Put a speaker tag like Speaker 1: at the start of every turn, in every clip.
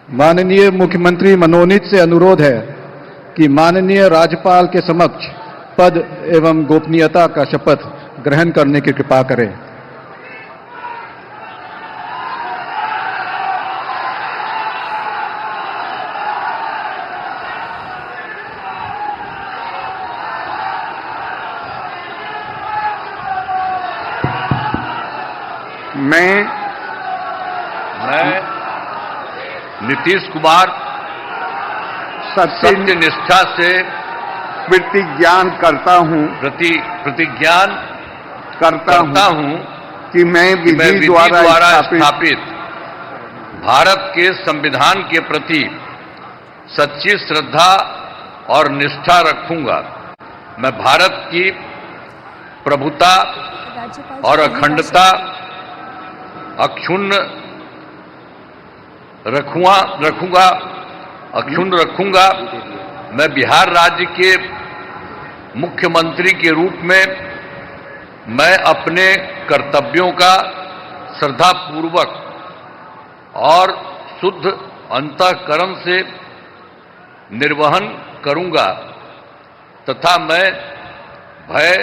Speaker 1: माननीय मुख्यमंत्री मनोनीत से अनुरोध है कि माननीय राज्यपाल के समक्ष पद एवं गोपनीयता का शपथ ग्रहण करने की कृपा करें।
Speaker 2: मैं नीतीश कुमार सत्यनिष्ठा से प्रतिज्ञान करता हूं कि मैं विधि द्वारा स्थापित भारत के संविधान के प्रति सच्ची श्रद्धा और निष्ठा रखूंगा। मैं भारत की प्रभुता और अखंडता अक्षुण्ण रखूंगा। मैं बिहार राज्य के मुख्यमंत्री के रूप में मैं अपने कर्तव्यों का श्रद्धापूर्वक और शुद्ध अंतःकरण से निर्वहन करूंगा तथा मैं भय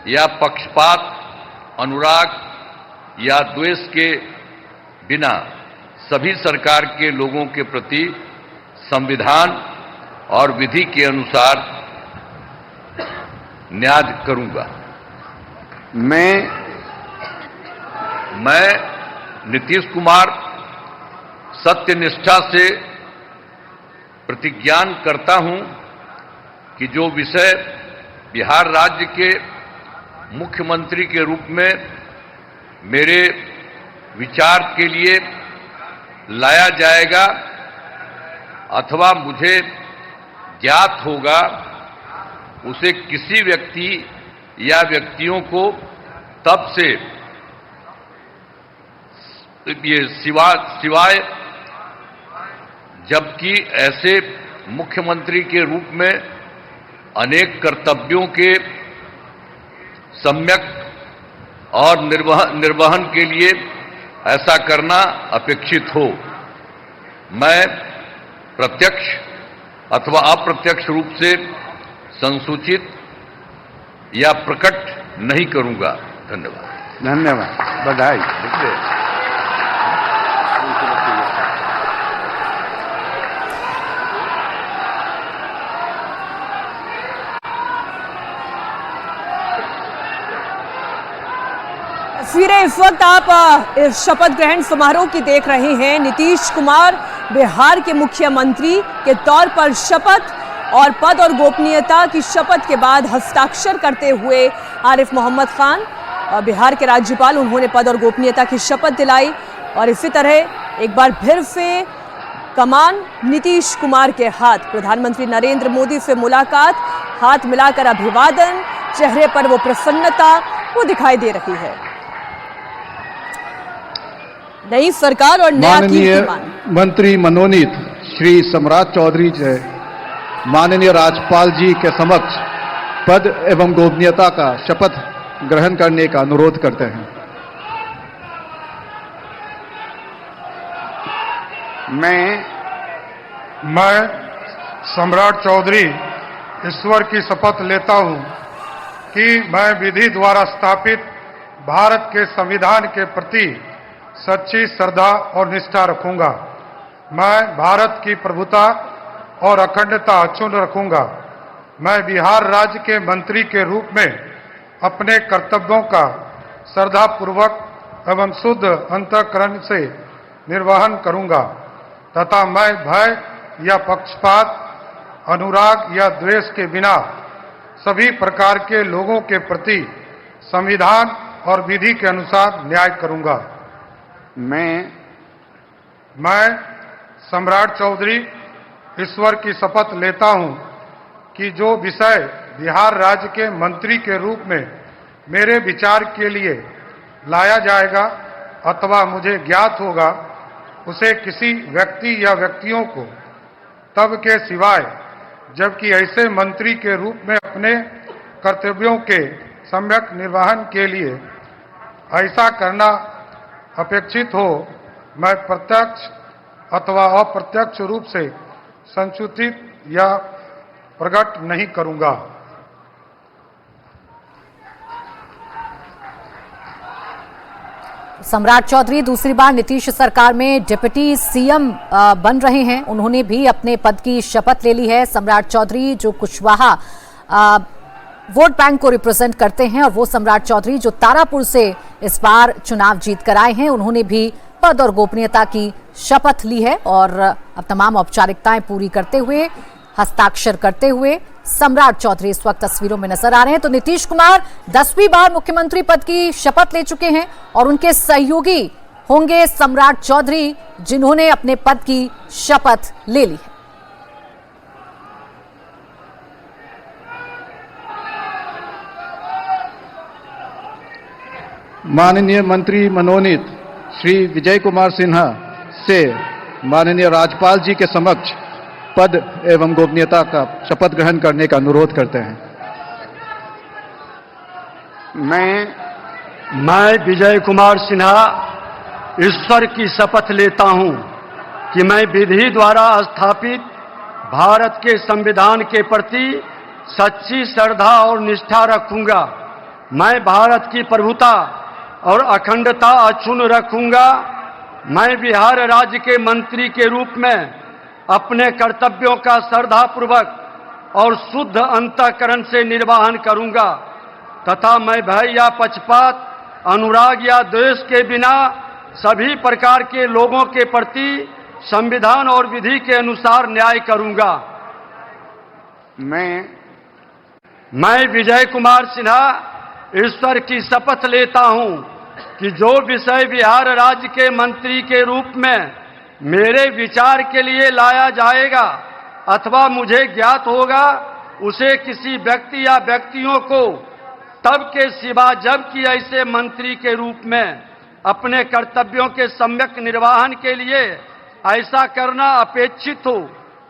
Speaker 2: या पक्षपात, अनुराग या द्वेष के बिना सभी सरकार के लोगों के प्रति संविधान और विधि के अनुसार न्याय करूंगा। मैं नीतीश कुमार सत्यनिष्ठा से प्रतिज्ञान करता हूं कि जो विषय बिहार राज्य के मुख्यमंत्री के रूप में मेरे विचार के लिए लाया जाएगा अथवा मुझे ज्ञात होगा, उसे किसी व्यक्ति या व्यक्तियों को तब से सिवाय जबकि ऐसे मुख्यमंत्री के रूप में अनेक कर्तव्यों के सम्यक और निर्वहन के लिए ऐसा करना अपेक्षित हो, मैं प्रत्यक्ष अथवा अप्रत्यक्ष रूप से संसूचित या प्रकट नहीं करूंगा। धन्यवाद। बधाई।
Speaker 3: तस्वीरें इस वक्त आप इस शपथ ग्रहण समारोह की देख रहे हैं। नीतीश कुमार बिहार के मुख्यमंत्री के तौर पर शपथ और पद और गोपनीयता की शपथ के बाद हस्ताक्षर करते हुए आरिफ मोहम्मद खान बिहार के राज्यपाल, उन्होंने पद और गोपनीयता की शपथ दिलाई। और इसी तरह एक बार फिर से कमान नीतीश कुमार के हाथ, प्रधानमंत्री नरेंद्र मोदी से मुलाकात, हाथ मिलाकर अभिवादन, चेहरे पर वो प्रसन्नता वो दिखाई दे रही है। नई सरकार और नया कीर्तिमान।
Speaker 1: मंत्री मनोनीत श्री सम्राट चौधरी जी माननीय राज्यपाल जी के समक्ष पद एवं गोपनीयता का शपथ ग्रहण करने का अनुरोध करते हैं।
Speaker 4: मैं सम्राट चौधरी ईश्वर की शपथ लेता हूं कि मैं विधि द्वारा स्थापित भारत के संविधान के प्रति सच्ची श्रद्धा और निष्ठा रखूंगा। मैं भारत की प्रभुता और अखंडता अक्षुण्ण रखूंगा। मैं बिहार राज्य के मंत्री के रूप में अपने कर्तव्यों का श्रद्धापूर्वक एवं शुद्ध अंतःकरण से निर्वहन करूंगा तथा मैं भय या पक्षपात, अनुराग या द्वेष के बिना सभी प्रकार के लोगों के प्रति संविधान और विधि के अनुसार न्याय करूंगा। मैं सम्राट चौधरी ईश्वर की शपथ लेता हूं कि जो विषय बिहार राज्य के मंत्री के रूप में मेरे विचार के लिए लाया जाएगा अथवा मुझे ज्ञात होगा, उसे किसी व्यक्ति या व्यक्तियों को तब के सिवाय जबकि ऐसे मंत्री के रूप में अपने कर्तव्यों के सम्यक निर्वहन के लिए ऐसा करना अपेक्षित हो, मैं प्रत्यक्ष अथवा अप्रत्यक्ष रूप से संसूचित या प्रकट नहीं करूंगा।
Speaker 5: सम्राट चौधरी दूसरी बार नीतीश सरकार में डिप्टी सीएम बन रहे हैं। उन्होंने भी अपने पद की शपथ ले ली है। सम्राट चौधरी जो कुशवाहा वोट बैंक को रिप्रेजेंट करते हैं और वो सम्राट चौधरी जो तारापुर से इस बार चुनाव जीत कर आए हैं, उन्होंने भी पद और गोपनीयता की शपथ ली है और अब तमाम औपचारिकताएं पूरी करते हुए, हस्ताक्षर करते हुए सम्राट चौधरी इस वक्त तस्वीरों में नजर आ रहे हैं। तो नीतीश कुमार 10वीं बार मुख्यमंत्री पद की शपथ ले चुके हैं और उनके सहयोगी होंगे सम्राट चौधरी, जिन्होंने अपने पद की शपथ ले ली है।
Speaker 1: माननीय मंत्री मनोनीत श्री विजय कुमार सिन्हा से माननीय राज्यपाल जी के समक्ष पद एवं गोपनीयता का शपथ ग्रहण करने का अनुरोध करते हैं।
Speaker 6: मैं विजय कुमार सिन्हा ईश्वर की शपथ लेता हूं कि मैं विधि द्वारा स्थापित भारत के संविधान के प्रति सच्ची श्रद्धा और निष्ठा रखूंगा। मैं भारत की प्रभुता और अखंडता अक्षुण्ण रखूंगा। मैं बिहार राज्य के मंत्री के रूप में अपने कर्तव्यों का श्रद्धापूर्वक और शुद्ध अंतःकरण से निर्वहन करूंगा तथा मैं भय या पक्षपात, अनुराग या द्वेष के बिना सभी प्रकार के लोगों के प्रति संविधान और विधि के अनुसार न्याय करूंगा। मैं विजय कुमार सिन्हा ईश्वर की शपथ लेता हूं कि जो विषय बिहार राज्य के मंत्री के रूप में मेरे विचार के लिए लाया जाएगा अथवा मुझे ज्ञात होगा, उसे किसी व्यक्ति या व्यक्तियों को तब के सिवा जबकि ऐसे मंत्री के रूप में अपने कर्तव्यों के सम्यक निर्वहन के लिए ऐसा करना अपेक्षित हो,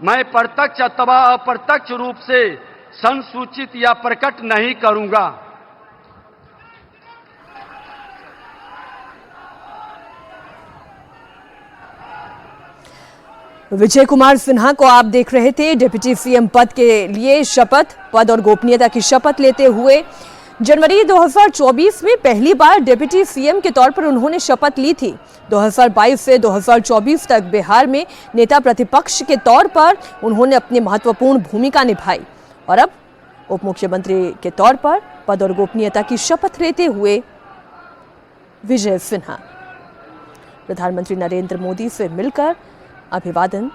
Speaker 6: मैं प्रत्यक्ष अथवा अप्रत्यक्ष रूप से संसूचित या प्रकट नहीं करूंगा।
Speaker 3: विजय कुमार सिन्हा को आप देख रहे थे डिप्टी सीएम पद के लिए शपथ, पद और गोपनीयता की शपथ लेते हुए। जनवरी 2024 में पहली बार डिप्टी सीएम के तौर पर उन्होंने शपथ ली थी। 2022 से 2024 तक बिहार में नेता प्रतिपक्ष के तौर पर उन्होंने अपनी महत्वपूर्ण भूमिका निभाई और अब उप मुख्यमंत्री के तौर पर पद और गोपनीयता की शपथ लेते हुए विजय सिन्हा प्रधानमंत्री नरेंद्र मोदी से मिलकर अभिवादन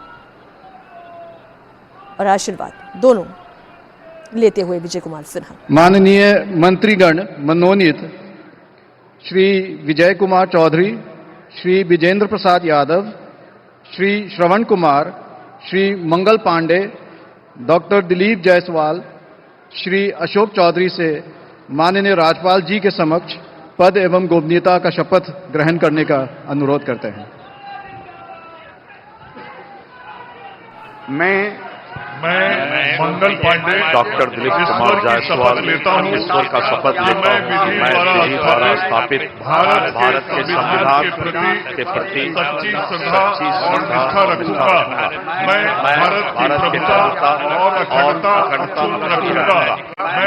Speaker 3: और आशीर्वाद दोनों लेते हुए विजय कुमार सिन्हा।
Speaker 1: माननीय मंत्रीगण मनोनीत श्री विजय कुमार चौधरी, श्री विजेंद्र प्रसाद यादव, श्री श्रवण कुमार, श्री मंगल पांडे, डॉक्टर दिलीप जायसवाल, श्री अशोक चौधरी से माननीय राज्यपाल जी के समक्ष पद एवं गोपनीयता का शपथ ग्रहण करने का अनुरोध करते हैं।
Speaker 7: मैं मंगल पांडे
Speaker 2: डॉक्टर दिलीप कुमार जायसवाल ईश्वर का शपथ लेता हूँ कि मैं विधि द्वारा स्थापित भारत के संविधान के प्रति सच्ची श्रद्धा रखूंगा। मैं भारत की प्रभुता और अखंडता रखूंगा।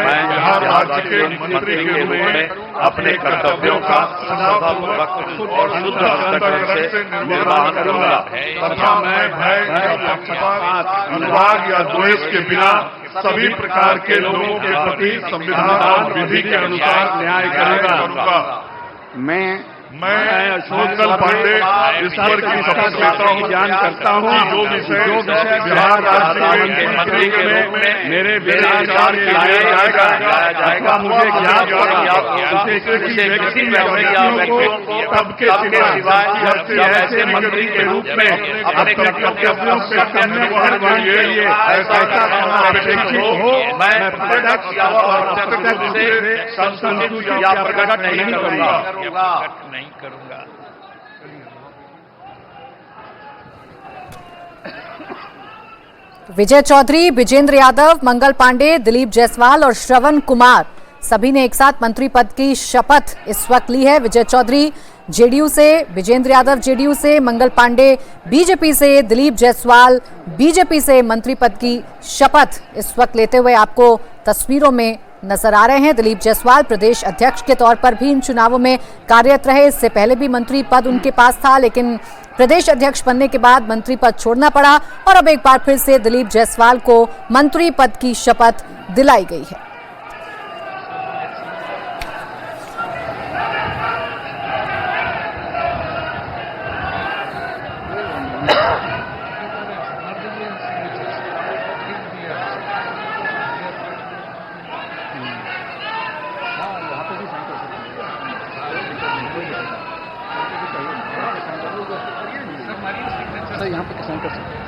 Speaker 2: मैं बिहार राज्य के मंत्री के रूप में अपने कर्तव्यों का श्रद्धापूर्वक और शुद्ध अंतःकरण से निर्वहन करूंगा तथा मैं भय या पक्षपात, अनुराग या द्वेष के बिना सभी प्रकार के लोगों के प्रति संविधान और विधि के अनुसार न्याय करूंगा। मैं मंगल पांडे ईश्वर की शपथ लेता हूँ, ज्ञान करता हूँ जो विषय बिहार राज्य के मंत्री के रूप में मेरे विचार के लिए लाया जाएगा मुझे ज्ञात होगा, उसे किसी व्यक्ति या व्यक्तियों को तब के सिवा ऐसे मंत्री के रूप में अपने कर्तव्यों से निर्वहन के लिए ऐसा करना अपेक्षित हो, मैं प्रत्यक्ष या अप्रत्यक्ष रूप से संसूचित या प्रकट नहीं करूंगा।
Speaker 5: विजय चौधरी, विजेंद्र यादव, मंगल पांडे, दिलीप जायसवाल और श्रवण कुमार सभी ने एक साथ मंत्री पद की शपथ इस वक्त ली है। विजय चौधरी जेडीयू से विजेंद्र यादव, जेडीयू से मंगल पांडे, बीजेपी से दिलीप जायसवाल, बीजेपी से मंत्री पद की शपथ इस वक्त लेते हुए आपको तस्वीरों में नजर आ रहे हैं। दिलीप जायसवाल प्रदेश अध्यक्ष के तौर पर भी इन चुनावों में कार्यरत रहे। इससे पहले भी मंत्री पद उनके पास था, लेकिन प्रदेश अध्यक्ष बनने के बाद मंत्री पद छोड़ना पड़ा और अब एक बार फिर से दिलीप जायसवाल को मंत्री पद की शपथ दिलाई गई है।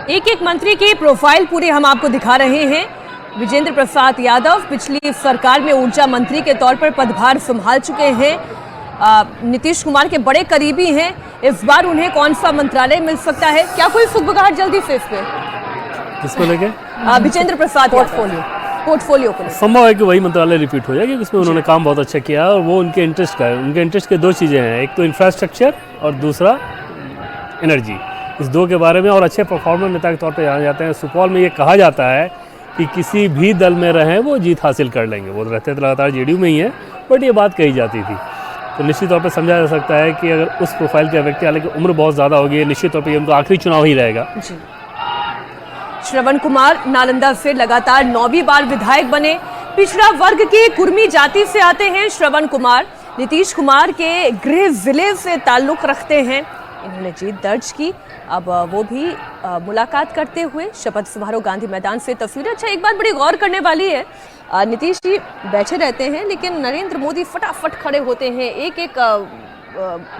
Speaker 3: एक एक मंत्री की प्रोफाइल पूरी हम आपको दिखा रहे हैं। विजेंद्र प्रसाद यादव पिछली सरकार में ऊर्जा मंत्री के तौर पर पदभार संभाल चुके हैं। नीतीश कुमार के बड़े करीबी हैं। इस बार उन्हें कौन सा मंत्रालय मिल सकता है? क्या कोई सुगबुगाहट जल्दी से इस पे
Speaker 8: किसको लेके?
Speaker 3: विजेंद्र प्रसाद पोर्टफोलियो को
Speaker 8: संभव है कि वही मंत्रालय रिपीट हो जाए, क्योंकि उसमें उन्होंने काम बहुत अच्छा किया और वो उनके इंटरेस्ट का है। उनके इंटरेस्ट के दो चीज़ें हैं, एक तो इंफ्रास्ट्रक्चर और दूसरा एनर्जी। इस दो के बारे में और अच्छे परफॉर्मर नेता के तौर पर जाने जाते हैं। सुपौल में ये कहा जाता है कि किसी भी दल में रहें वो जीत हासिल कर लेंगे। वो रहते तो लगातार जेडीयू में ही है, बट ये बात कही जाती थी। तो निश्चित तौर पर समझा जा सकता है कि अगर उस प्रोफाइल के व्यक्ति, हालांकि उम्र बहुत ज़्यादा होगी, निश्चित तौर पर उनका आखिरी चुनाव ही रहेगा।
Speaker 3: श्रवण कुमार नालंदा से लगातार 9वीं बार विधायक बने। पिछड़ा वर्ग की कुर्मी जाति से आते हैं श्रवण कुमार। नीतीश कुमार के गृह जिले से ताल्लुक रखते हैं। इन्होंने जीत दर्ज की। अब वो भी मुलाकात करते हुए शपथ समारोह गांधी मैदान से तस्वीरें। अच्छा, एक बात बड़ी गौर करने वाली है, नीतीश जी बैठे रहते हैं लेकिन नरेंद्र मोदी फटाफट खड़े होते हैं, एक एक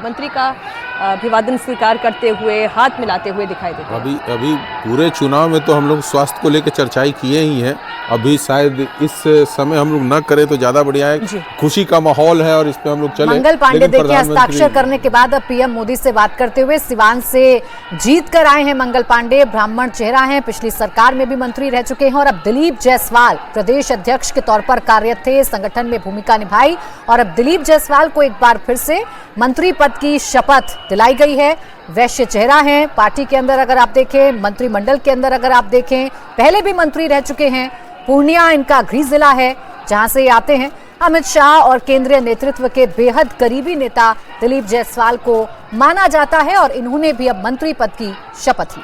Speaker 3: मंत्री का अभिवादन स्वीकार करते हुए, हाथ मिलाते हुए दिखाई देते हैं।
Speaker 9: अभी पूरे चुनाव में तो हम लोग स्वास्थ्य को लेकर चर्चाएं किए ही हैं। अभी शायद इस समय हम लोग न करें तो ज्यादा बढ़िया है। खुशी का माहौल है और इस पे हम लोग चले।
Speaker 5: मंगल पांडे देखिए हस्ताक्षर करने के बाद अब पीएम मोदी से बात करते हुए सिवान से जीत कर आए हैं मंगल पांडे। ब्राह्मण चेहरा हैं, पिछली सरकार में भी मंत्री रह चुके हैं और अब दिलीप जायसवाल प्रदेश अध्यक्ष के तौर पर कार्यरत थे, संगठन में भूमिका निभाई और अब दिलीप जायसवाल को एक बार फिर से मंत्री पद की शपथ दिलाई गई है। वैश्य चेहरा है पार्टी के अंदर, अगर आप देखें मंत्रिमंडल के अंदर अगर आप देखें, पहले भी मंत्री रह चुके हैं। पूर्णिया इनका गृह जिला है जहां से ये आते हैं। अमित शाह और केंद्रीय नेतृत्व के बेहद करीबी नेता दिलीप जायसवाल को माना जाता है और इन्होंने भी अब मंत्री पद की शपथ ली।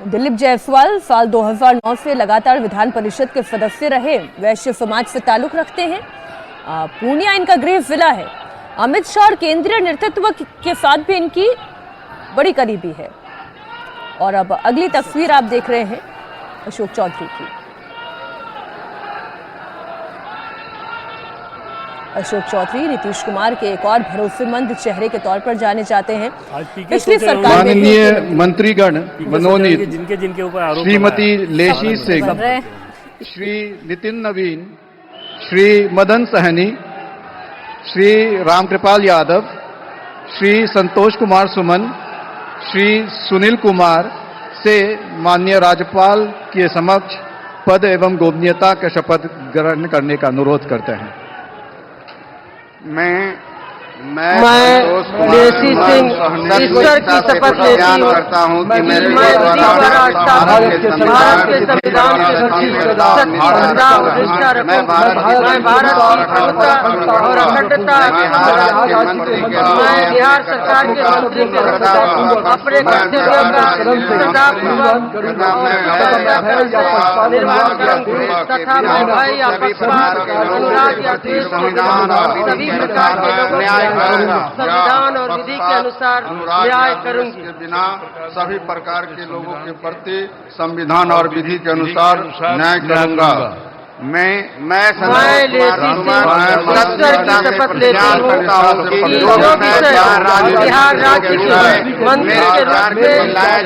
Speaker 3: दिलीप जायसवाल साल 2009 से लगातार विधान परिषद के सदस्य रहे, वैश्य समाज से ताल्लुक रखते हैं। पूर्णिया इनका गृह जिला है। अमित शाह और केंद्रीय नेतृत्व के साथ भी इनकी बड़ी करीबी है। और अब अगली तस्वीर आप देख रहे हैं अशोक चौधरी की। अशोक चौधरी नीतीश कुमार के एक और भरोसेमंद चेहरे के तौर पर जाने जाते हैं। पिछली सरकार
Speaker 1: माननीय मंत्रीगण मनोनीत
Speaker 8: जिनके ऊपर
Speaker 1: श्रीमती लेशी सिंह, श्री नितिन नवीन, श्री मदन सहनी, श्री रामकृपाल यादव, श्री संतोष कुमार सुमन, श्री सुनील कुमार से माननीय राज्यपाल के समक्ष पद एवं गोपनीयता का शपथ ग्रहण करने का अनुरोध करते हैं।
Speaker 10: मैं लेसी सिंह ईश्वर की शपथ लेती हूँ कि मैं विधि द्वारा भारत के संविधान के सच्ची श्रद्धा और निष्ठा रखूंगा। मैं भारत की प्रभुता और अखंडता, मैं बिहार सरकार के मंत्री के अपने कर्तव्यों का श्रद्धापूर्वक निर्वाह करूंगा तथा मैं भय या पक्षपात, अनुराग या द्वेष सभी प्रकार के संविधान और विधि के अनुसार न्याय करूंगी।
Speaker 9: बिना सभी प्रकार के लोगों के प्रति संविधान और विधि के अनुसार न्याय करूंगा। मैं
Speaker 10: ईश्वर की शपथ लेती हूँ कि जो विषय बिहार राज्य के मंत्री के रूप में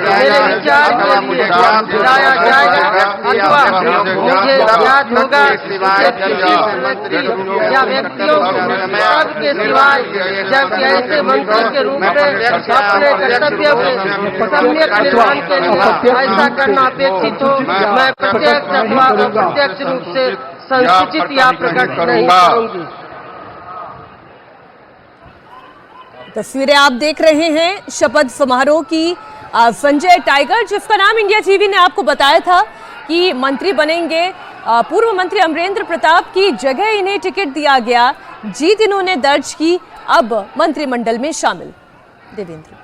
Speaker 10: मेरे विचार के लिए लाया जाएगा अथवा मुझे ज्ञात होगा व्यक्ति या व्यक्तियों के सिवाय जब ऐसे मंत्री के रूप में अपने कर्तव्यों के सम्यक निर्वहन के लिए ऐसा करना अपेक्षित हो, मैं प्रत्यक्ष अथवा अप्रत्यक्ष रूप से संसूचित या प्रकट नहीं करूंगी।
Speaker 3: तस्वीरें आप देख रहे हैं शपथ समारोह की। संजय टाइगर, जिसका नाम इंडिया टीवी ने आपको बताया था कि मंत्री बनेंगे, पूर्व मंत्री अमरेंद्र प्रताप की जगह इन्हें टिकट दिया गया, जीत इन्होंने दर्ज की, अब मंत्रिमंडल में शामिल। देवेंद्र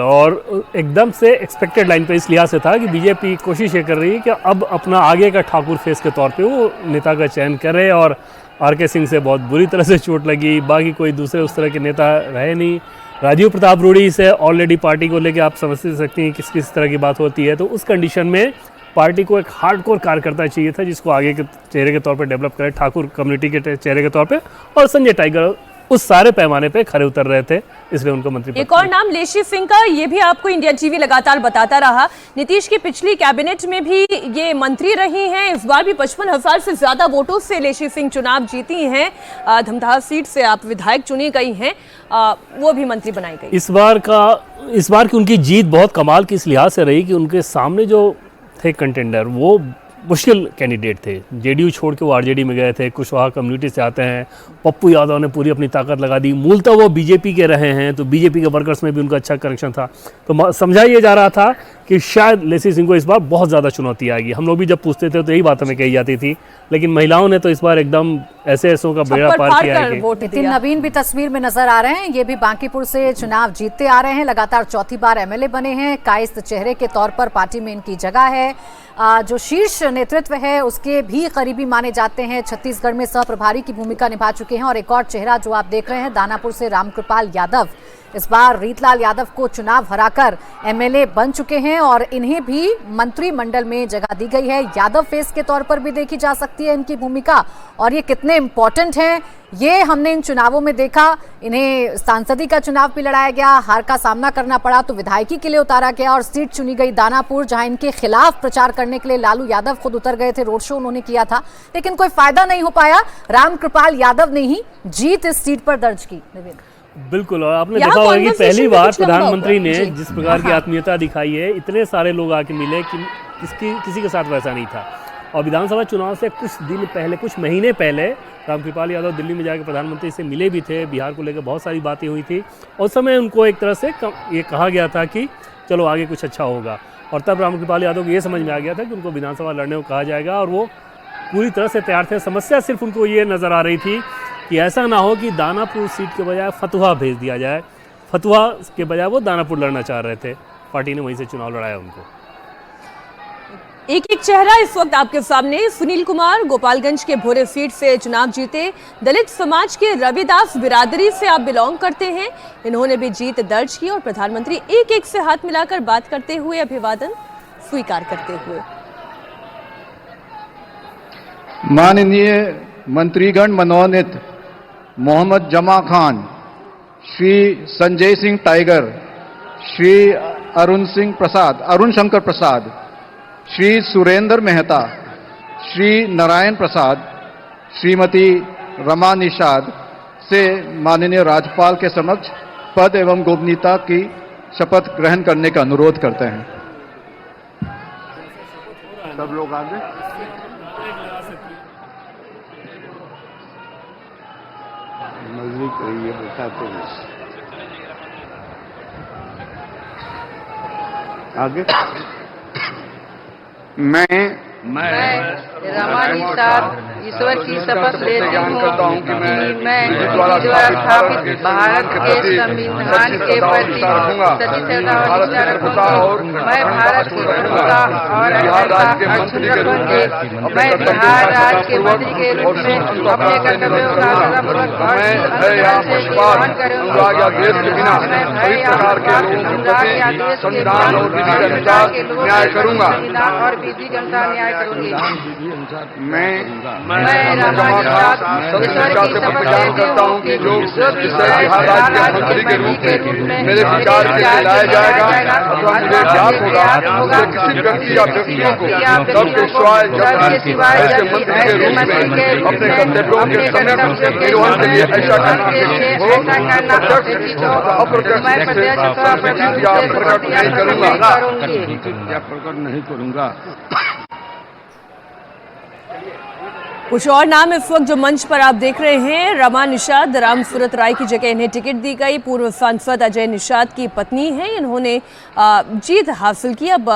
Speaker 8: और एकदम से एक्सपेक्टेड लाइन पे इस लिहाज से था कि बीजेपी कोशिश ये कर रही है कि अब अपना आगे का ठाकुर फेस के तौर पे वो नेता का चयन करे, और आर.के. सिंह से बहुत बुरी तरह से चोट लगी, बाकी कोई दूसरे उस तरह के नेता रहे नहीं। राजीव प्रताप रूडी से ऑलरेडी पार्टी को लेकर आप समझ सकती हैं किस किस तरह की बात होती है। तो उस कंडीशन में पार्टी को एक हार्डकोर कार्यकर्ता चाहिए था जिसको आगे के चेहरे के तौर पे डेवलप करे, ठाकुर कम्युनिटी के चेहरे के तौर पे, और संजय टाइगर उस सारे पैमाने पे खरे उतर रहे थे, इसलिए उनको मंत्री।
Speaker 3: एक और नाम लेशी सिंह का, ये भी आपको इंडिया टीवी लगातार बताता रहा। नीतीश की पिछली कैबिनेट में भी ये मंत्री रही हैं, इस बार भी 55,000 से ज्यादा वोटों से लेशी सिंह चुनाव जीती हैं। धमदाहा सीट से आप विधायक चुनी गई हैं, वो भी मंत्री बनाई गई।
Speaker 8: इस बार की उनकी जीत बहुत कमाल की इस लिहाज से रही कि उनके सामने जो थे कंटेंडर वो मुश्किल कैंडिडेट थे। जेडीयू छोड़ के वो आरजेडी में गए थे, कुशवाहा कम्युनिटी से आते हैं। पप्पू यादव ने पूरी अपनी ताकत लगा दी, मूलतः वो बीजेपी के रहे हैं, तो बीजेपी के वर्कर्स में भी उनका अच्छा कनेक्शन था। तो समझा ये जा रहा था कि शायद लेसी सिंह को इस बार बहुत ज़्यादा चुनौती आएगी। हम लोग भी जब पूछते थे तो यही बात हमें कही जाती थी, लेकिन महिलाओं ने तो इस बार एकदम ऐसों का बेड़ा पार किया है।
Speaker 5: नितिन नवीन भी तस्वीर में नजर आ रहे हैं, ये भी बांकीपुर से चुनाव जीतते आ रहे हैं, लगातार चौथी बार एमएलए बने हैं, कायस्थ चेहरे के तौर पर पार्टी में इनकी जगह है। जो शीर्ष नेतृत्व है उसके भी करीबी माने जाते हैं, छत्तीसगढ़ में सह प्रभारी की भूमिका निभा चुके हैं। और एक और चेहरा जो आप देख रहे हैं, दानापुर से रामकृपाल यादव, इस बार रीतलाल यादव को चुनाव हराकर एमएलए बन चुके हैं और इन्हें भी मंत्रिमंडल में जगह दी गई है। यादव फेस के तौर पर भी देखी जा सकती है इनकी भूमिका, और ये कितने इंपॉर्टेंट हैं ये हमने इन चुनावों में देखा। इन्हें सांसदी का चुनाव भी लड़ाया गया, हार का सामना करना पड़ा तो विधायकी के लिए उतारा गया, और सीट चुनी गई दानापुर, जहां इनके खिलाफ प्रचार करने के लिए लालू यादव खुद उतर गए थे, रोड शो उन्होंने किया था, लेकिन कोई फायदा नहीं हो पाया। रामकृपाल यादव ने ही जीत इस सीट पर दर्ज की।
Speaker 8: बिल्कुल, और आपने देखा होगा कि पहली बार प्रधानमंत्री ने जिस प्रकार की आत्मीयता दिखाई है, इतने सारे लोग आके मिले कि किसी के साथ वैसा नहीं था। और विधानसभा चुनाव से कुछ दिन पहले, कुछ महीने पहले रामकृपाल यादव दिल्ली में जाकर प्रधानमंत्री से मिले भी थे, बिहार को लेकर बहुत सारी बातें हुई थी। उस समय उनको एक तरह से ये कहा गया था कि चलो आगे कुछ अच्छा होगा, और तब रामकृपाल यादव को ये समझ में आ गया था कि उनको विधानसभा लड़ने को कहा जाएगा, और वो पूरी तरह से तैयार थे। समस्या सिर्फ उनको ये नज़र आ रही थी कि ऐसा ना हो कि दानापुर सीट के बजाय फतुहा भेज दिया जाए, फतुहा के बजाय वो दानापुर लड़ना चाह रहे थे, पार्टी ने वहीं से चुनाव लड़ाया उनको।
Speaker 3: एक एक चेहरा इस वक्त आपके सामने। सुनील कुमार गोपालगंज के भोरे सीट से चुनाव जीते, दलित समाज के रविदास बिरादरी से आप बिलोंग करते हैं, इन्होंने भी जीत दर्ज की, और प्रधानमंत्री एक एक से हाथ मिलाकर बात करते हुए अभिवादन स्वीकार करते हुए।
Speaker 1: माननीय मंत्रीगण मनोनीत मोहम्मद जमा खान, श्री संजय सिंह टाइगर, श्री अरुण शंकर प्रसाद, श्री सुरेंद्र मेहता, श्री नारायण प्रसाद, श्रीमती रमा निषाद से माननीय राज्यपाल के समक्ष पद एवं गोपनीयता की शपथ ग्रहण करने का अनुरोध करते हैं। सब लोग आगे। मजदूरी करिए बताते हैं आगे। मैं
Speaker 10: रमा निषाद ईश्वर की शपथ लेती हूँ कि मैं द्वारा स्थापित भारत के संविधान के प्रति सच्ची श्रद्धा और निष्ठा रखूंगा, और मैं भारत की अखंडता और अखंडता अक्षुण्ण रखूंगी। मैं बिहार राज्य के मंत्री के रूप में अपने कर्तव्यों का सदापूर्वक और निर्वहन करूंगा। मैं भय या देश के न्याय करूंगा और विधि के अनुसार न्याय करूंगी।
Speaker 1: मैं
Speaker 10: रमा निषाद ईश्वर की शपथ लेती हूँ कि जो
Speaker 1: बिहार राज्य के मंत्री के रूप में मेरे विचार के लिए लाया जाएगा अथवा मुझे ज्ञात होगा, मुझे किसी व्यक्ति या व्यक्तियों को सबके सिवाय ऐसे मंत्री के रूप में अपने कर्तव्यों के समय निर्वहन के लिए ऐसा करना प्रकट नहीं करूंगा।
Speaker 3: कुछ और नाम इस वक्त जो मंच पर आप देख रहे हैं, रमा निषाद, राम सूरत राय की जगह इन्हें टिकट दी गई। पूर्व सांसद अजय निषाद की पत्नी हैं, इन्होंने जीत हासिल की। अब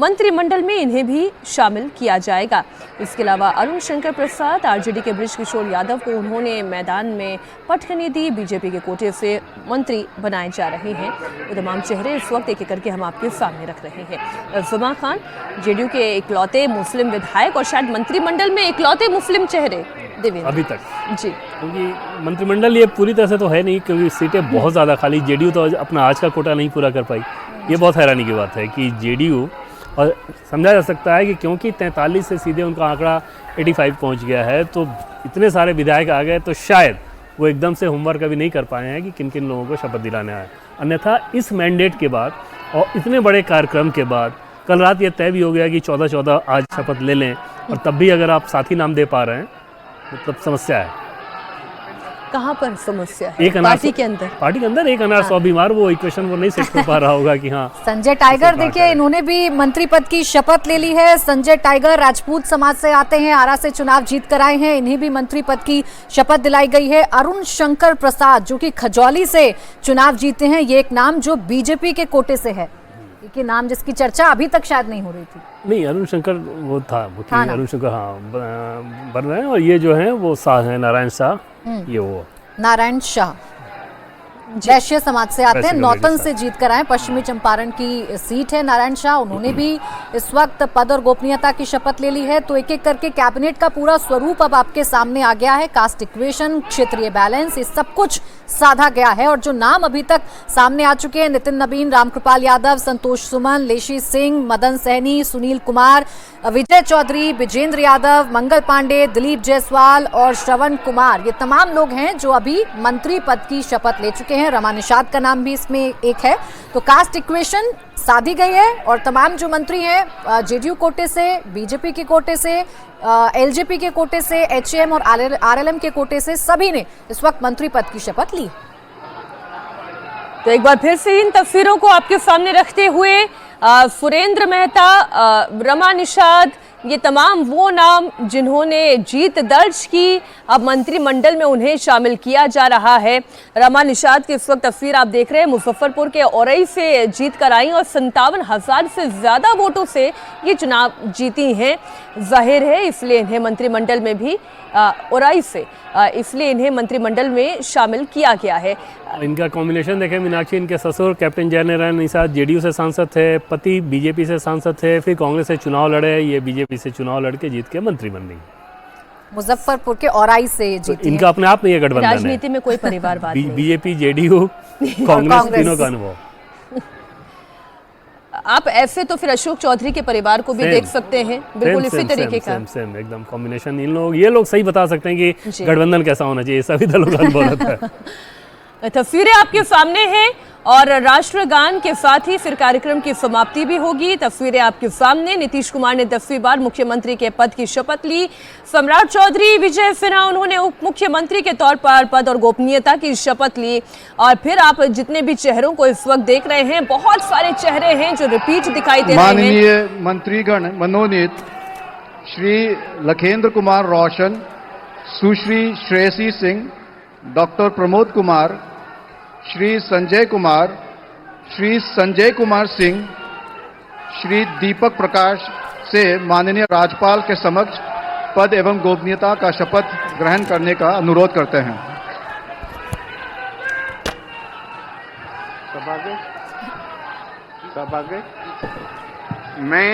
Speaker 3: मंत्रिमंडल में इन्हें भी शामिल किया जाएगा। इसके अलावा अरुण शंकर प्रसाद, आरजेडी के बृज किशोर यादव को उन्होंने मैदान में पटखनी दी। बीजेपी के कोटे से मंत्री बनाए जा रहे हैं। वो तमाम चेहरे इस वक्त एक एक करके हम आपके सामने रख रहे हैं। जुमा खान, जेडीयू के इकलौते मुस्लिम विधायक और शायद मंत्रिमंडल में इकलौते मुस्लिम चेहरे देवेंद्र
Speaker 8: अभी तक
Speaker 3: जी,
Speaker 8: क्योंकि मंत्रिमंडल ये पूरी तरह से तो है नहीं, क्योंकि सीटें बहुत ज़्यादा खाली। जेडीयू तो अपना आज का कोटा नहीं पूरा कर पाई। ये बहुत हैरानी की बात है कि जेडीयू, और समझा जा सकता है कि क्योंकि 43 से सीधे उनका आंकड़ा 85 पहुंच गया है, तो इतने सारे विधायक आ गए, तो शायद वो एकदम से होमवर्क अभी नहीं कर पाए हैं कि किन किन लोगों को शपथ दिलाने आए। अन्यथा इस मैंडेट के बाद और इतने बड़े कार्यक्रम के बाद कल रात ये तय भी हो गया कि 14-14 आज शपथ ले लें, और तब भी अगर आप साथी नाम दे पा रहे हैं, मतलब समस्या है।
Speaker 3: कहाँ पर समस्या है? पार्टी के अंदर
Speaker 8: एक अनार 100 बीमार, वो इक्वेशन वो नहीं सेट कर पा रहा होगा कि हाँ।
Speaker 5: संजय टाइगर देखिए, इन्होंने भी मंत्री पद की शपथ ले ली है। संजय टाइगर राजपूत समाज से आते हैं, आरा से चुनाव जीत कर आए हैं, इन्हें भी मंत्री पद की शपथ दिलाई गई है। अरुण शंकर प्रसाद जो कि खजौली से चुनाव जीते हैं, ये एक नाम जो बीजेपी के कोटे से है, कि नाम जिसकी चर्चा अभी तक शायद नहीं हो रही थी।
Speaker 8: नहीं, अरुण शंकर वो था, अरुण शंकर हाँ बन रहे हैं। और ये जो है वो शाह है, नारायण शाह, ये वो
Speaker 5: नारायण शाह वैश्य समाज से आते हैं, नौतन से जीत कर आए। पश्चिमी चंपारण की सीट है नारायण शाह, उन्होंने भी इस वक्त पद और गोपनीयता की शपथ ले ली है। तो एक एक करके कैबिनेट का पूरा स्वरूप अब आपके सामने आ गया है। कास्ट इक्वेशन, क्षेत्रीय बैलेंस, ये सब कुछ साधा गया है। और जो नाम अभी तक सामने आ चुके हैं, नितिन नवीन, रामकृपाल यादव, संतोष सुमन, लेशी सिंह, मदन सहनी, सुनील कुमार, विजय चौधरी, विजेंद्र यादव, मंगल पांडे, दिलीप जायसवाल और श्रवण कुमार, ये तमाम लोग हैं जो अभी मंत्री पद की शपथ ले चुके हैं। रमा निषाद का नाम भी इसमें एक है। तो कास्ट इक्वेशन साधी गई है और तमाम जो मंत्री हैं जेडीयू कोटे से, बीजेपी के कोटे से, एलजेपी के कोटे से, एचएम और आरएलएम के कोटे से, सभी ने इस वक्त मंत्री पद की शपथ ली।
Speaker 3: तो एक बार फिर से इन तस्वीरों को आपके सामने रखते हुए सुरेंद्र मेहता, रमा निषाद, ये तमाम वो नाम जिन्होंने जीत दर्ज की, अब मंत्रिमंडल में उन्हें शामिल किया जा रहा है। रमा निषाद की इस वक्त तस्वीर आप देख रहे हैं, मुजफ्फरपुर के औरई से जीत कर आई और 57,000 से ज्यादा वोटों से ये चुनाव जीती हैं। जाहिर है इसलिए इन्हें मंत्रिमंडल में भी औरई से इसलिए इन्हें मंत्रिमंडल में शामिल किया गया है।
Speaker 8: इनका कॉम्बिनेशन देखें, मीनाक्षी इनके ससुर कैप्टन जय नारायण निषाद जेडीयू से सांसद थे, पति बीजेपी से सांसद थे, फिर कांग्रेस से चुनाव लड़े, ये बीजेपी से चुनाव लड़के जीत के मंत्री बन गई।
Speaker 5: मुजफ्फरपुर के औराई से जीती।
Speaker 8: इनका अपने आप में ये गठबंधन है।
Speaker 3: राजनीति में कोई परिवारवाद नहीं।
Speaker 8: बीजेपी, जेडीयू, कांग्रेस, तीनों का अनुभव।
Speaker 3: आप ऐसे तो फिर अशोक चौधरी के परिवार को भी देख सकते हैं, बिल्कुल इसी तरीके का
Speaker 8: सेम एकदम कॉम्बिनेशन। इन लोग, ये लोग सही बता सकते हैं कि गठबंधन कैसा होना चाहिए, सभी दलों का अनुभव रहता है।
Speaker 3: तस्वीरें आपके सामने हैं और राष्ट्रगान के साथ ही फिर कार्यक्रम की समाप्ति भी होगी। तस्वीरें आपके सामने, नीतीश कुमार ने 10वीं बार मुख्यमंत्री के पद की शपथ ली। सम्राट चौधरी, विजय सिन्हा, उन्होंने उप मुख्यमंत्री के तौर पर पद और गोपनीयता की शपथ ली। और फिर आप जितने भी चेहरों को इस वक्त देख रहे हैं, बहुत सारे चेहरे हैं जो रिपीट दिखाई दे रहे हैं।
Speaker 1: माननीय मंत्रीगण मनोनीत श्री लखेंद्र कुमार रोशन, सुश्री श्रेयसी सिंह, डॉक्टर प्रमोद कुमार, श्री संजय कुमार, श्री संजय कुमार सिंह, श्री दीपक प्रकाश से माननीय राज्यपाल के समक्ष पद एवं गोपनीयता का शपथ ग्रहण करने का अनुरोध करते हैं।
Speaker 2: मैं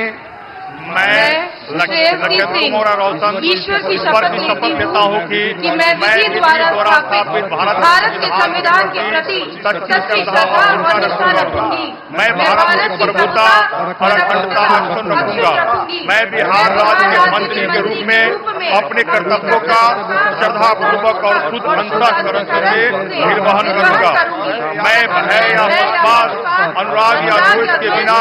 Speaker 2: लखेंद्र कुमार रोशन ईश्वर की शपथ लेता हूँ कि मैं विधि द्वारा स्थापित भारत के संविधान के प्रति सच्ची श्रद्धा और निष्ठा रखूंगी। मैं भारत की प्रभुता और अखंडता अक्षुण्ण रखूंगा। मैं बिहार राज्य के मंत्री के रूप में अपने कर्तव्यों का श्रद्धापूर्वक और शुद्ध अंतःकरण से निर्वहन करूंगा। मैं भय या पक्षपात, अनुराग या द्वेष के बिना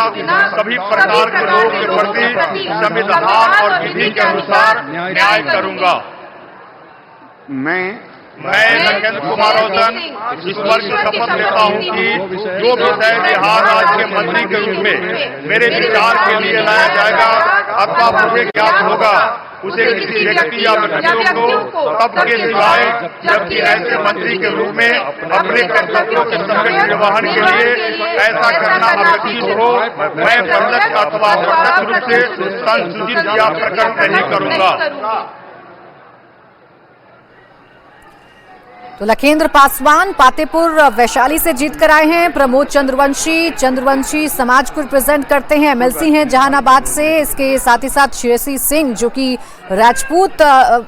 Speaker 2: सभी प्रकार के लोगों के प्रति संविधान और विधि के अनुसार न्याय करूंगा। मैं लखेंद्र कुमार रोशन ईश्वर की शपथ लेता हूं कि जो विषय बिहार राज्य के मंत्री के रूप में मेरे विचार के लिए लाया जाएगा अथवा मुझे ज्ञात होगा, उसे किसी व्यक्ति या व्यक्तियों को तब के सिवाय जबकि ऐसे मंत्री के रूप में अपने कर्तव्यों के सम्यक निर्वहन के लिए ऐसा करना अपेक्षित हो, मैं प्रत्यक्ष अथवा अप्रत्यक्ष रूप से संसूचित या प्रकट नहीं करूंगा।
Speaker 5: तो लखेंद्र पासवान पातेपुर वैशाली से जीत कर आए हैं। प्रमोद चंद्रवंशी समाज को रिप्रेजेंट करते हैं, एमएलसी हैं जहानाबाद से। इसके साथ ही साथ श्रेयसी सिंह जो कि राजपूत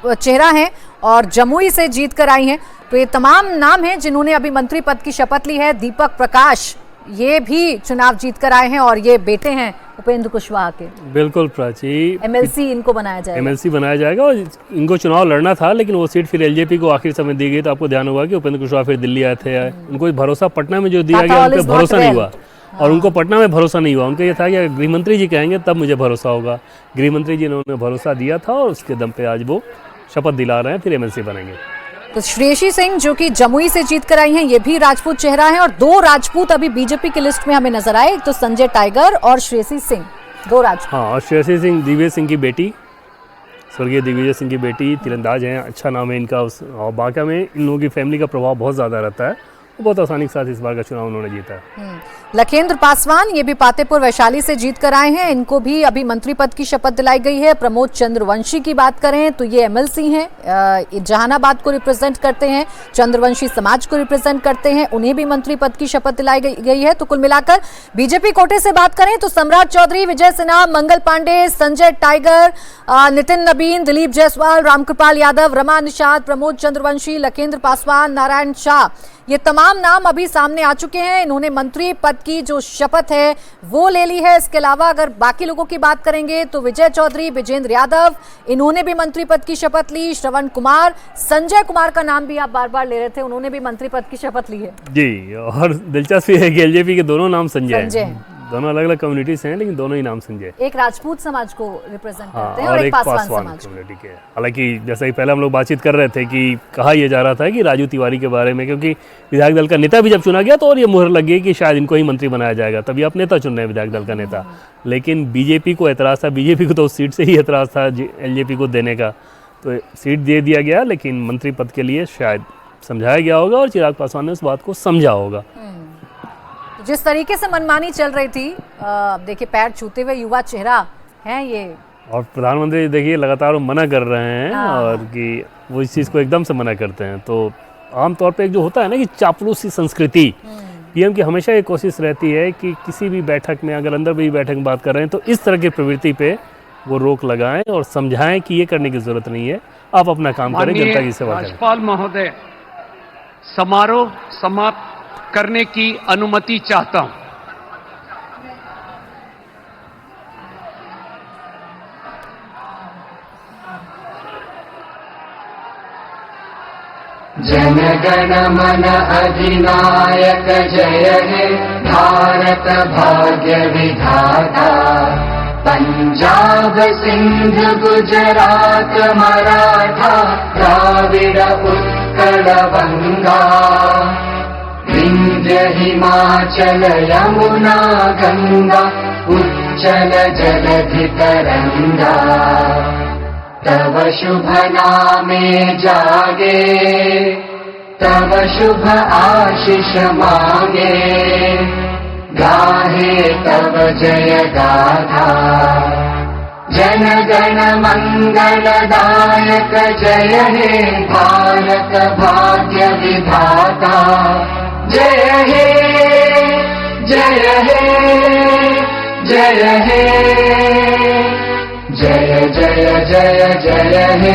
Speaker 5: चेहरा हैं और जमुई से जीत कर आई हैं। तो ये तमाम नाम हैं जिन्होंने अभी मंत्री पद की शपथ ली है। दीपक प्रकाश ये भी चुनाव जीत कर आए हैं और ये बेटे हैं उपेंद्र कुशवाहा के।
Speaker 8: बिल्कुल प्राची,
Speaker 5: एमएलसी इनको बनाया जाएगा।
Speaker 8: एमएलसी बनाया जाएगा और इनको चुनाव लड़ना था, लेकिन वो सीट फिर एलजेपी को आखिर समय दी गई। तो आपको ध्यान होगा कि उपेंद्र कुशवाहा फिर दिल्ली आए थे। उनको भरोसा पटना में जो दिया गया उन पर भरोसा नहीं हुआ और उनको पटना में भरोसा नहीं हुआ। उनको ये था कि गृह मंत्री जी कहेंगे तब मुझे भरोसा होगा। गृह मंत्री जी ने उन्हें भरोसा दिया था और उसके दम पे आज वो शपथ दिला रहे हैं, फिर एमएलसी बनेंगे।
Speaker 5: तो श्रेयसी सिंह जो कि जमुई से जीत कर आई हैं, ये भी राजपूत चेहरा है और दो राजपूत अभी बीजेपी की लिस्ट में हमें नजर आए। एक तो संजय टाइगर और श्रेयसी सिंह, दो राजपूत।
Speaker 8: हाँ, और श्रेयसी सिंह दिग्विजय सिंह की बेटी, स्वर्गीय दिग्विजय सिंह की बेटी, तीरंदाज हैं, अच्छा नाम है इनका। और बांका में इन लोगों की फैमिली का प्रभाव बहुत ज़्यादा रहता है। बहुत आसानी के साथ इस बार का चुनाव उन्होंने जीता है।
Speaker 5: लखेंद्र पासवान ये भी पातेपुर वैशाली से जीत कर आए हैं। इनको भी अभी मंत्री पद की शपथ दिलाई गई है। प्रमोद चंद्रवंशी की बात करें तो ये एमएलसी हैं, जहानाबाद को रिप्रेजेंट करते हैं, चंद्रवंशी समाज को रिप्रेजेंट करते हैं। उन्हें भी मंत्री पद की शपथ दिलाई गई है। तो कुल मिलाकर बीजेपी कोटे से बात करें तो सम्राट चौधरी, विजय सिन्हा, मंगल पांडे, संजय टाइगर, नितिन नबीन, दिलीप जायसवाल, रामकृपाल यादव, रमा निषाद, प्रमोद चंद्रवंशी, लखेंद्र पासवान, नारायण शाह, ये तमाम नाम अभी सामने आ चुके हैं। इन्होंने मंत्री पद की जो शपथ है वो ले ली है। इसके अलावा अगर बाकी लोगों की बात करेंगे तो विजय चौधरी, विजेंद्र यादव, इन्होंने भी मंत्री पद की शपथ ली। श्रवण कुमार, संजय कुमार का नाम भी आप बार बार ले रहे थे, उन्होंने भी मंत्री पद की शपथ ली है
Speaker 8: जी। और दिलचस्पी है कि एलजेपी के दोनों नाम संजय हैं। दोनों अलग अलग कम्युनिटीज हैं, लेकिन दोनों ही नाम संजय।
Speaker 5: एक राजपूत समाज को रिप्रेजेंट करते हैं
Speaker 8: और
Speaker 5: एक पासवान समाज
Speaker 8: कम्युनिटी के। हालांकि जैसा कि पहले हम लोग बातचीत कर रहे थे कि कहा यह जा रहा था कि राजू तिवारी के बारे में, क्योंकि विधायक दल का नेता भी जब चुना गया तो और ये मुहर लग गई कि शायद इनको ही मंत्री बनाया जाएगा, तभी आप नेता चुन रहे हैं विधायक दल का नेता। लेकिन बीजेपी को एतराज़ था, बीजेपी को तो उस सीट से ही एतराज़ था एलजेपी को देने का, तो सीट दे दिया गया। लेकिन मंत्री पद के लिए शायद समझाया गया होगा और चिराग पासवान ने उस बात को समझा होगा।
Speaker 5: जिस तरीके से मनमानी चल रही थी, देखिए पैर छूते हुए युवा चेहरा है ये,
Speaker 8: और प्रधानमंत्री देखिए लगातार मना कर रहे हैं और कि वो इस चीज़ को एकदम से मना करते हैं। तो आमतौर पे एक जो होता है ना कि चापलूसी संस्कृति, पीएम की हमेशा ये कोशिश रहती है कि किसी भी बैठक में, अगर अंदर भी बैठक में बात कर रहे हैं तो इस तरह की प्रवृत्ति पे वो रोक लगाएं और समझाएं कि ये करने की जरूरत नहीं है, आप अपना काम करें, जनता की सेवा करें।
Speaker 11: राज्यपाल महोदय, समारोह समाप्त करने की अनुमति चाहता हूं।
Speaker 12: जन गण मन अधिनायक जय हे भारत भाग्य विधाता, पंजाब सिंध गुजरात मराठा द्राविड़ उत्कल बंगा, विंध्य हिमाचल यमुना गंगा उच्चल जलधि तरंगा, तव शुभ नामे जागे, तव शुभ आशीष मांगे, गाहे तव जय गाथा, जन गण मंगल दायक जय हे भारत भाग्य विधाता, जय हे जय हे जय हे जय जय जय जय हे